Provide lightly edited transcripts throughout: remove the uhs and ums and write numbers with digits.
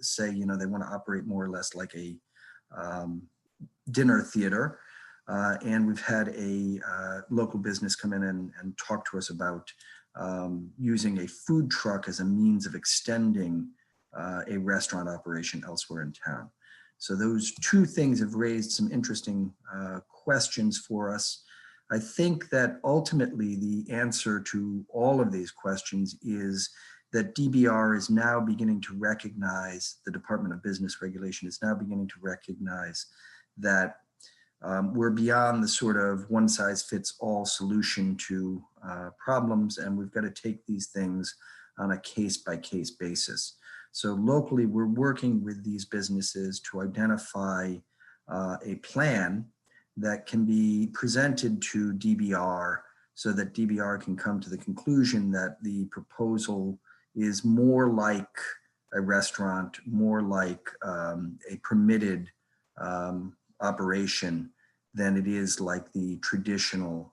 say, they want to operate more or less like a dinner theater. And we've had a local business come in and talk to us about using a food truck as a means of extending a restaurant operation elsewhere in town. So those two things have raised some interesting questions for us. I think that ultimately the answer to all of these questions is that DBR is now beginning to recognize, the Department of Business Regulation is now beginning to recognize that we're beyond the sort of one size fits all solution to problems, and we've got to take these things on a case by case basis. So locally, we're working with these businesses to identify a plan that can be presented to DBR so that DBR can come to the conclusion that the proposal is more like a restaurant, more like a permitted operation than it is like the traditional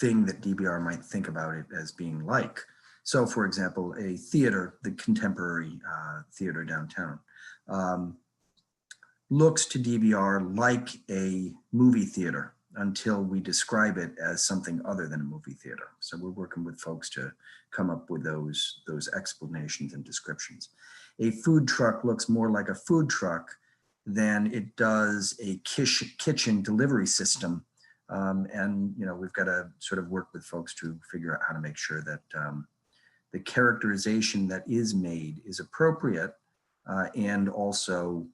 thing that DBR might think about it as being like. So for example, a theater, the Contemporary Theater downtown, looks to DBR like a movie theater until we describe it as something other than a movie theater. So we're working with folks to come up with those explanations and descriptions. A food truck looks more like a food truck than it does a kitchen delivery system. And we've got to sort of work with folks to figure out how to make sure that the characterization that is made is appropriate and also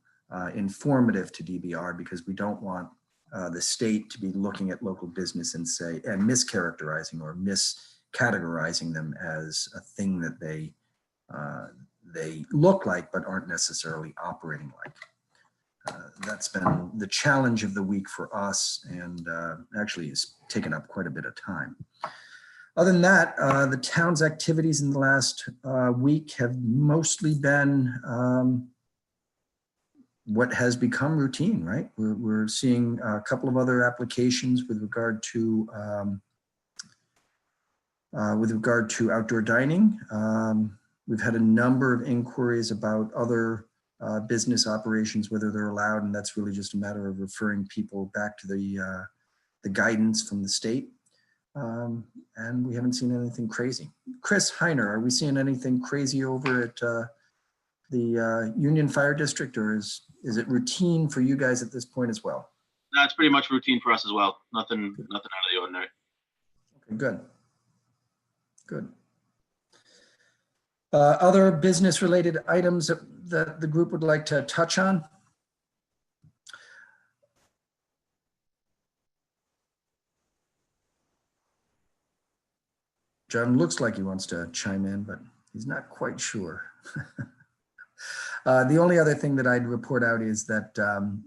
informative to DBR, because we don't want the state to be looking at local business and mischaracterizing or miscategorizing them as a thing that they look like but aren't necessarily operating like. That's been the challenge of the week for us, and actually has taken up quite a bit of time. Other than that, the town's activities in the last week have mostly been what has become routine, right? We're seeing a couple of other applications with regard to outdoor dining. We've had a number of inquiries about other business operations, whether they're allowed, and that's really just a matter of referring people back to the guidance from the state. And we haven't seen anything crazy. Chris Heiner, are we seeing anything crazy over at the Union Fire District, or is it routine for you guys at this point as well? That's pretty much routine for us as well. Nothing out of the ordinary. Okay, good. Other business-related items that the group would like to touch on? John looks like he wants to chime in, but he's not quite sure. The only other thing that I'd report out is that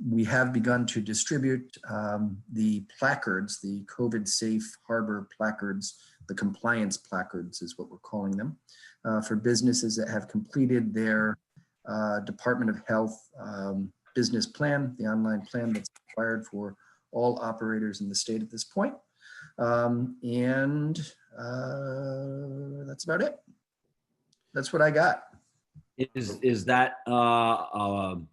we have begun to distribute the placards, the COVID Safe Harbor placards, the compliance placards is what we're calling them, for businesses that have completed their Department of Health business plan, the online plan that's required for all operators in the state at this point. And that's about it. That's what I got. Is that one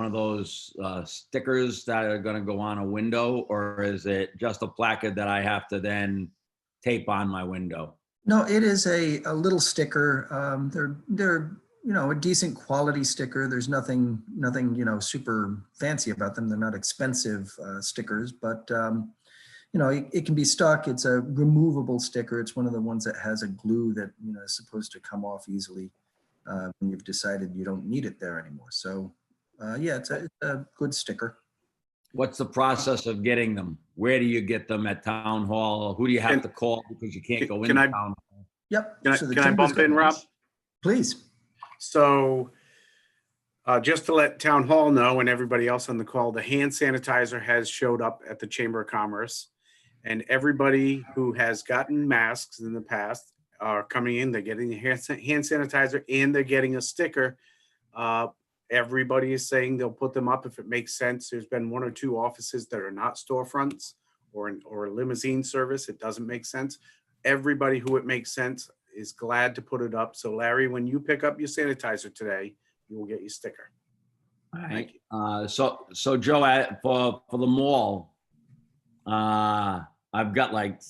of those stickers that are going to go on a window, or is it just a placard that I have to then tape on my window? No, it is a little sticker. They're a decent quality sticker. There's nothing super fancy about them. They're not expensive stickers, but it can be stuck. It's a removable sticker. It's one of the ones that has a glue that is supposed to come off easily when you've decided you don't need it there anymore. So yeah, it's a good sticker. What's the process of getting them? Where do you get them at town hall? Who do you have to call because you can't go in town hall? Yep. Can I bump in, Rob? Please. So just to let town hall know and everybody else on the call, the hand sanitizer has showed up at the Chamber of Commerce, and everybody who has gotten masks in the past are coming in. They're getting the hand sanitizer and they're getting a sticker. Everybody is saying they'll put them up if it makes sense. There's been one or two offices that are not storefronts or a limousine service. It doesn't make sense. Everybody who it makes sense is glad to put it up. So Larry, when you pick up your sanitizer today, you will get your sticker. All Thank right. you. So Joe, for the mall, I've got like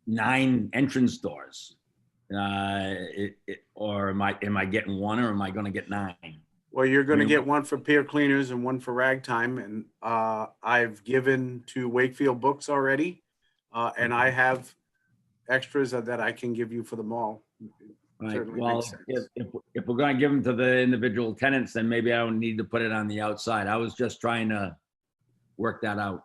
9 entrance doors. Or am I getting one, or am I going to get 9? Well, you're going to mean, get one for Pier Cleaners and one for Ragtime. And I've given to Wakefield Books already. And I have extras that I can give you for the mall. Right. Certainly Well, makes sense. if we're going to give them to the individual tenants, then maybe I don't need to put it on the outside. I was just trying to work that out.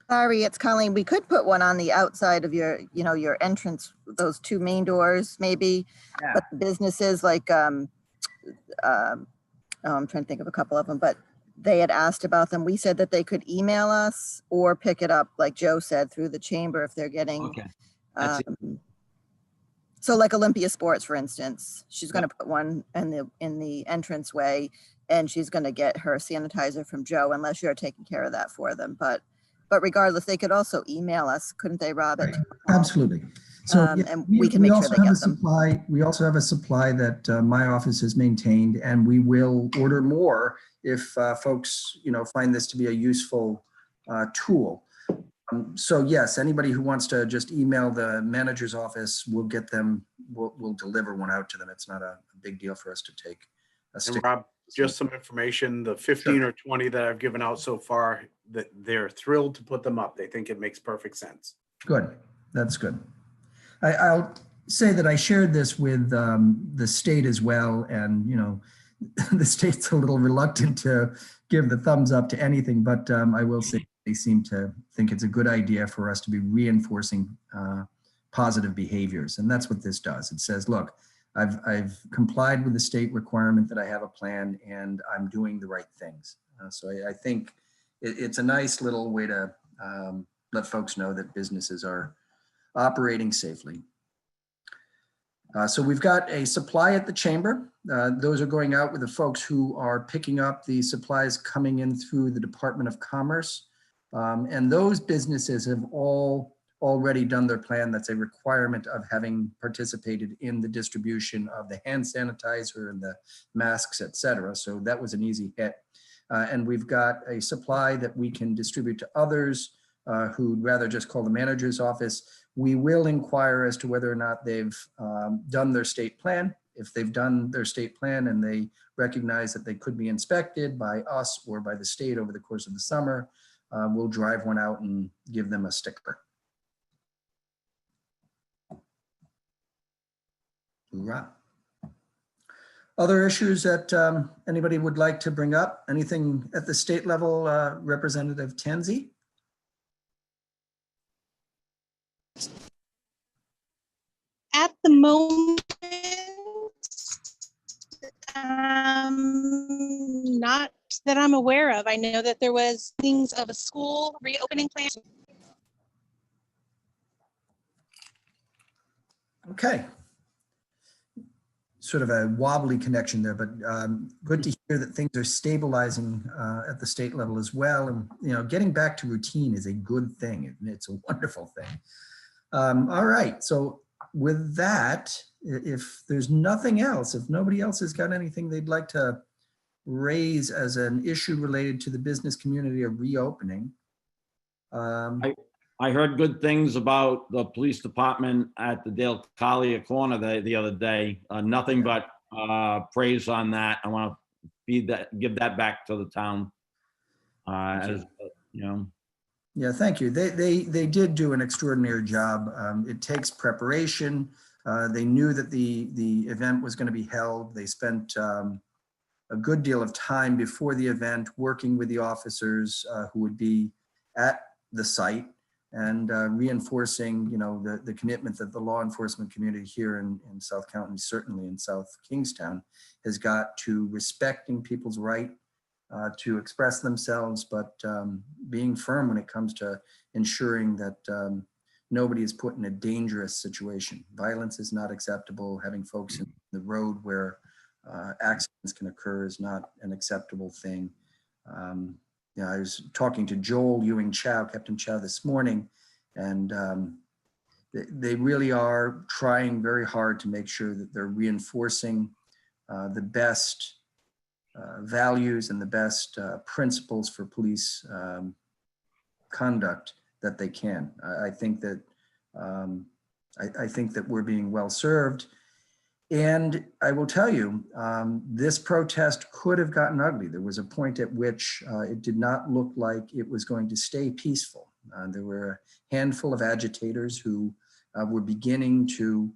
Sorry, it's Colleen. We could put one on the outside of your, your entrance, those 2 main doors, maybe. Yeah. But the businesses like, oh, I'm trying to think of a couple of them, but they had asked about them. We said that they could email us or pick it up, like Joe said, through the chamber if they're getting. Okay. That's it. So like Olympia Sports, for instance, she's going to put one in the entranceway, and she's going to get her sanitizer from Joe, unless you're taking care of that for them. But regardless, they could also email us, couldn't they, Rob? Right. Absolutely. So yeah, and we can make sure also they have get them. We also have a supply that my office has maintained, and we will order more if folks, find this to be a useful tool. So yes, anybody who wants to just email the manager's office, we'll get them. We'll deliver one out to them. It's not a big deal for us to take a And stick. Rob, just some information, the 15 Sure. or 20 that I've given out so far, that they're thrilled to put them up. They think it makes perfect sense. Good. That's good. I'll say that I shared this with the state as well. And, the state's a little reluctant to give the thumbs up to anything, but I will say they seem to think it's a good idea for us to be reinforcing positive behaviors. And that's what this does. It says, look, I've complied with the state requirement that I have a plan and I'm doing the right things. So I think it's a nice little way to let folks know that businesses are operating safely. So we've got a supply at the chamber. Those are going out with the folks who are picking up the supplies coming in through the Department of Commerce. And those businesses have all already done their plan. That's a requirement of having participated in the distribution of the hand sanitizer and the masks, et cetera. So that was an easy hit. And we've got a supply that we can distribute to others who'd rather just call the manager's office. We will inquire as to whether or not they've done their state plan. If they've done their state plan and they recognize that they could be inspected by us or by the state over the course of the summer, we'll drive one out and give them a sticker. Hoorah. Other issues that anybody would like to bring up? Anything at the state level, Representative Tanzi? At the moment, not that I'm aware of. I know that there was things of a school reopening plan. Okay. Sort of a wobbly connection there, but good to hear that things are stabilizing at the state level as well. And, getting back to routine is a good thing. It's a wonderful thing. All right. So with that, if there's nothing else, if nobody else has got anything they'd like to raise as an issue related to the business community of reopening. I heard good things about the police department at the Dale Collier corner the other day. Nothing but praise on that. I want to give that back to the town. As you know. Yeah, thank you. They did do an extraordinary job. It takes preparation. They knew that the event was going to be held. They spent a good deal of time before the event working with the officers who would be at the site and reinforcing, the commitment that the law enforcement community here in South County, certainly in South Kingstown, has got to respecting people's right to express themselves, but being firm when it comes to ensuring that nobody is put in a dangerous situation. Violence is not acceptable. Having folks in the road where accidents can occur is not an acceptable thing. I was talking to Joel Ewing Chow, Captain Chow, this morning, and they really are trying very hard to make sure that they're reinforcing the best values and the best principles for police conduct that they can. I think that I think that we're being well served. And I will tell you, this protest could have gotten ugly. There was a point at which it did not look like it was going to stay peaceful. There were a handful of agitators who were beginning to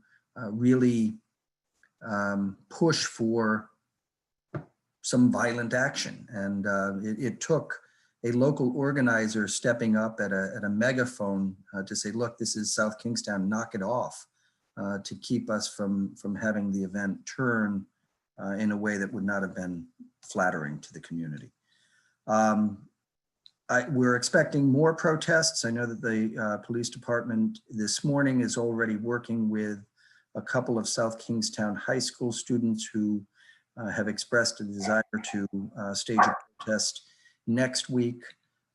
really push for some violent action. And it took a local organizer stepping up at a megaphone to say, look, this is South Kingstown, knock it off, to keep us from having the event turn in a way that would not have been flattering to the community. We're expecting more protests. I know that the police department this morning is already working with a couple of South Kingstown High School students who have expressed a desire to stage a protest next week.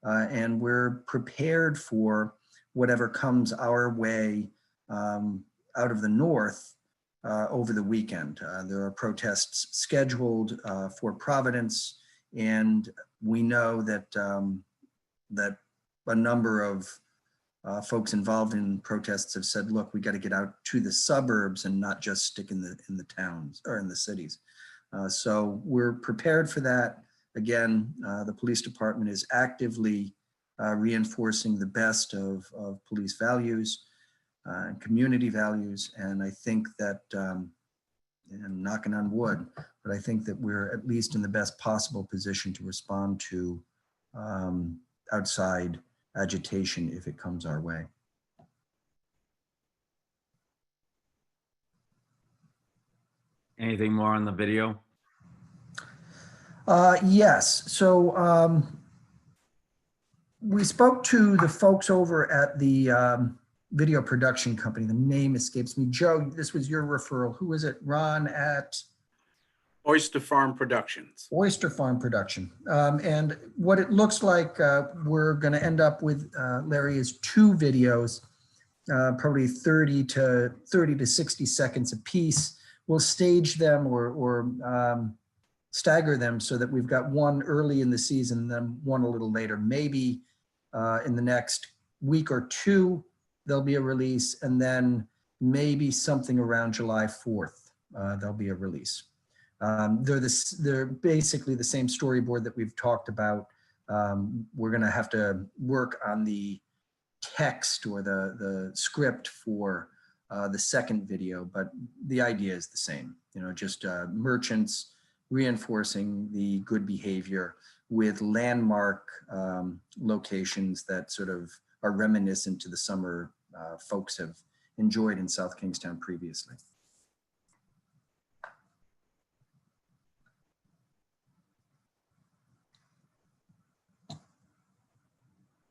And we're prepared for whatever comes our way out of the north over the weekend. There are protests scheduled for Providence, and we know that that a number of folks involved in protests have said, look, we got to get out to the suburbs and not just stick in the towns or in the cities. So we're prepared for that. Again, the police department is actively reinforcing the best of police values and community values. And I think that, and knocking on wood, but I think that we're at least in the best possible position to respond to outside agitation if it comes our way. Anything more on the video? Yes, so we spoke to the folks over at the video production company. The name escapes me. Joe, this was your referral. Who was it? Ron at? Oyster Farm Productions. Oyster Farm Production. And what it looks like we're going to end up with, Larry, is 2 videos, probably 30 to 60 seconds a piece. We'll stage them or stagger them so that we've got one early in the season, then one a little later. Maybe in the next week or 2, there'll be a release, and then maybe something around July 4th, there'll be a release. They're basically the same storyboard that we've talked about. We're going to have to work on the text or the script for the second video, but the idea is the same. You know, just merchants reinforcing the good behavior with landmark locations that sort of are reminiscent to the summer folks have enjoyed in South Kingstown previously.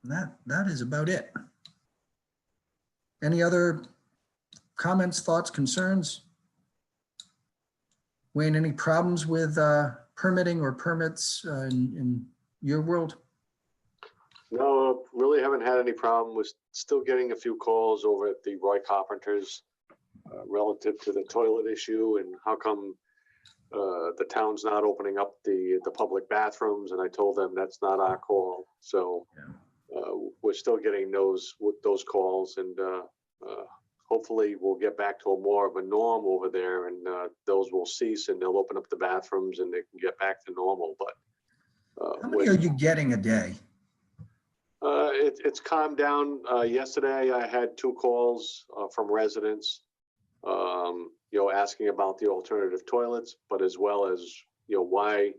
That is about it. Any other comments, thoughts, concerns? Wayne, any problems with permitting or permits in your world? No, really haven't had any problem. We're still getting a few calls over at the Roy Carpenters relative to the toilet issue and how come the town's not opening up the public bathrooms. And I told them that's not our call. So we're still getting those calls, and hopefully we'll get back to more of a norm over there, and those will cease and they'll open up the bathrooms and they can get back to normal. But how many are you getting a day? It's calmed down. Yesterday I had 2 calls from residents, asking about the alternative toilets, but as well as, why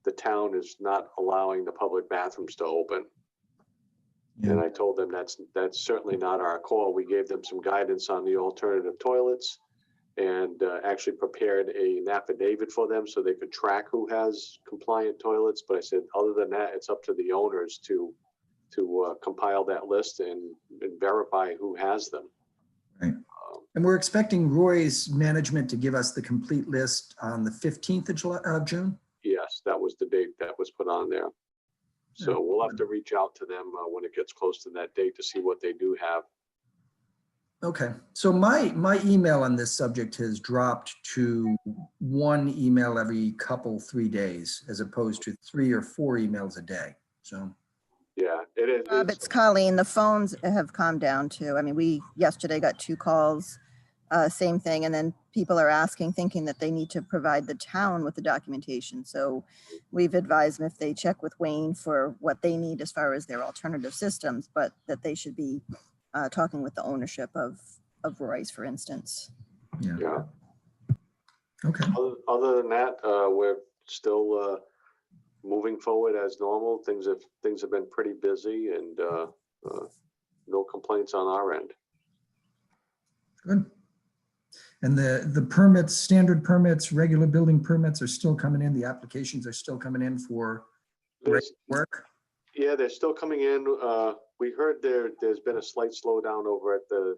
the town is not allowing the public bathrooms to open. And I told them that's certainly not our call. We gave them some guidance on the alternative toilets and actually prepared an affidavit for them so they could track who has compliant toilets. But I said, other than that, it's up to the owners to compile that list and verify who has them. Right. And we're expecting Roy's management to give us the complete list on the 15th of June? Yes, that was the date that was put on there. So we'll have to reach out to them when it gets close to that date to see what they do have. Okay, so my email on this subject has dropped to one email every 3 days, as opposed to 3 or 4 emails a day. So, Yeah, it is. Rob, it's Colleen. The phones have calmed down too. I mean, we yesterday got 2 calls, same thing. And then people are asking, thinking that they need to provide the town with the documentation. So we've advised them if they check with Wayne for what they need as far as their alternative systems, but that they should be talking with the ownership of Roy's, for instance. yeah, Yeah. okay, Other than that, we're still moving forward as normal. Things have been pretty busy, and no complaints on our end. good. And the permits, standard permits, regular building permits are still coming in. The applications are still coming in for There's- work. Yeah, they're still coming in. We heard there's been a slight slowdown over at the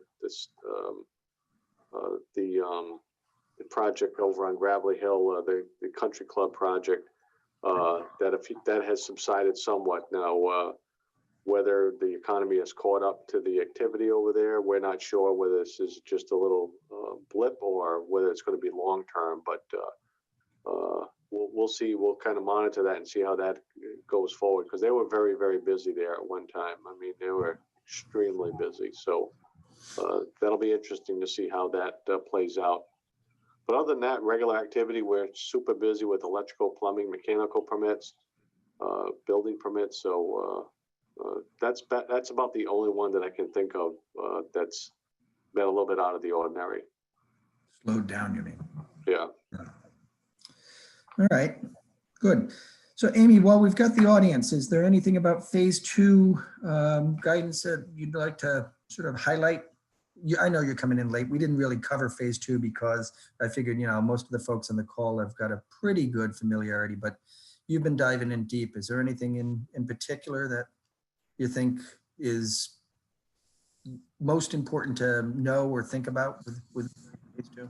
project over on Gravelly Hill, the country club project. That has subsided somewhat now. Whether the economy has caught up to the activity over there, we're not sure whether this is just a little blip or whether it's going to be long term. But we'll see. We'll kind of monitor that and see how that goes forward, because they were very, very busy there at one time. I mean, they were extremely busy. So that'll be interesting to see how that plays out. But other than that, regular activity, we're super busy with electrical, plumbing, mechanical permits, building permits. So that's about the only one that I can think of that's been a little bit out of the ordinary. Slowed down, you mean? Yeah. All right, good. So Amy, while we've got the audience, is there anything about phase 2 guidance that you'd like to sort of highlight? I know you're coming in late. We didn't really cover phase 2 because I figured, most of the folks on the call have got a pretty good familiarity, but you've been diving in deep. Is there anything in particular that you think is most important to know or think about with phase 2?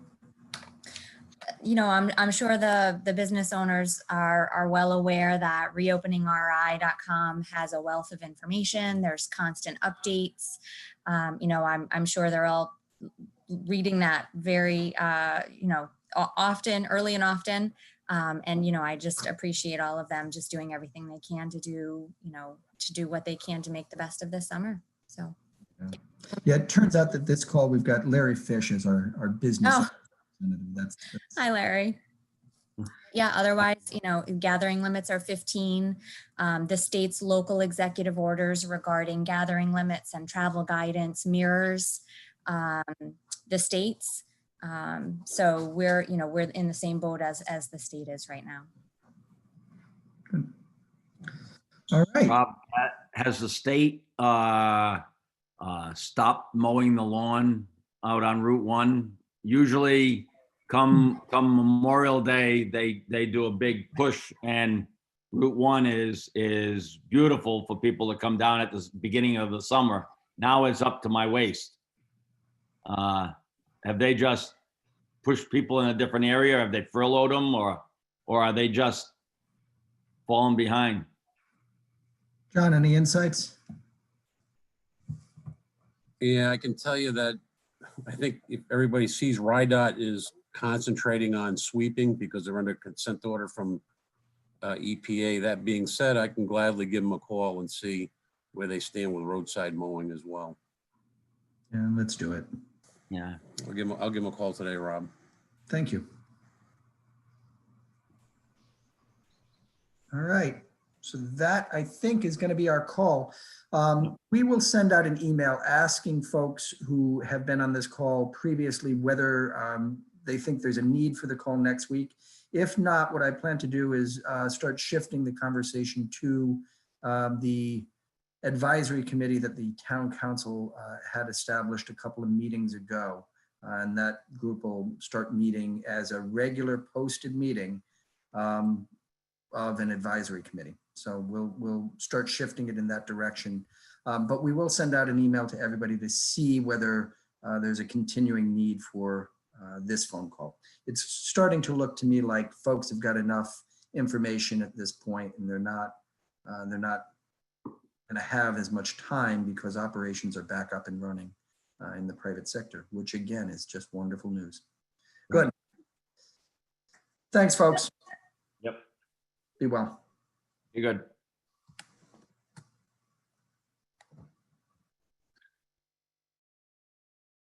I'm sure the business owners are well aware that reopeningri.com has a wealth of information. There's constant updates. I'm sure they're all reading that very, often, early and often. I just appreciate all of them just doing everything they can to do what they can to make the best of this summer. So. Yeah, it turns out that this call, we've got Larry Fish as our business Oh. representative. That's Hi, Larry. Yeah, otherwise, gathering limits are 15. The state's local executive orders regarding gathering limits and travel guidance mirrors the state's. So we're in the same boat as the state is right now. all right. Rob, has the state stopped mowing the lawn out on Route 1? Usually come Memorial Day, they do a big push, and Route 1 is beautiful for people to come down at the beginning of the summer. Now it's up to my waist. Have they just pushed people in a different area? Have they furloughed them, or are they just falling behind? John, any insights? Yeah, I can tell you that I think if everybody sees RIDOT is concentrating on sweeping because they're under consent order from EPA. That being said, I can gladly give them a call and see where they stand with roadside mowing as well. Yeah, let's do it. Yeah. I'll give them a call today, Rob. Thank you. All right. So that, I think, is going to be our call. We will send out an email asking folks who have been on this call previously whether they think there's a need for the call next week. If not, what I plan to do is start shifting the conversation to the advisory committee that the town council had established a couple of meetings ago. And that group will start meeting as a regular posted meeting of an advisory committee. So we'll start shifting it in that direction. But we will send out an email to everybody to see whether there's a continuing need for this phone call. It's starting to look to me like folks have got enough information at this point, and they're not going to have as much time because operations are back up and running. in the private sector, which again is just wonderful news. Good. Thanks, folks. Yep. Be well. You're good.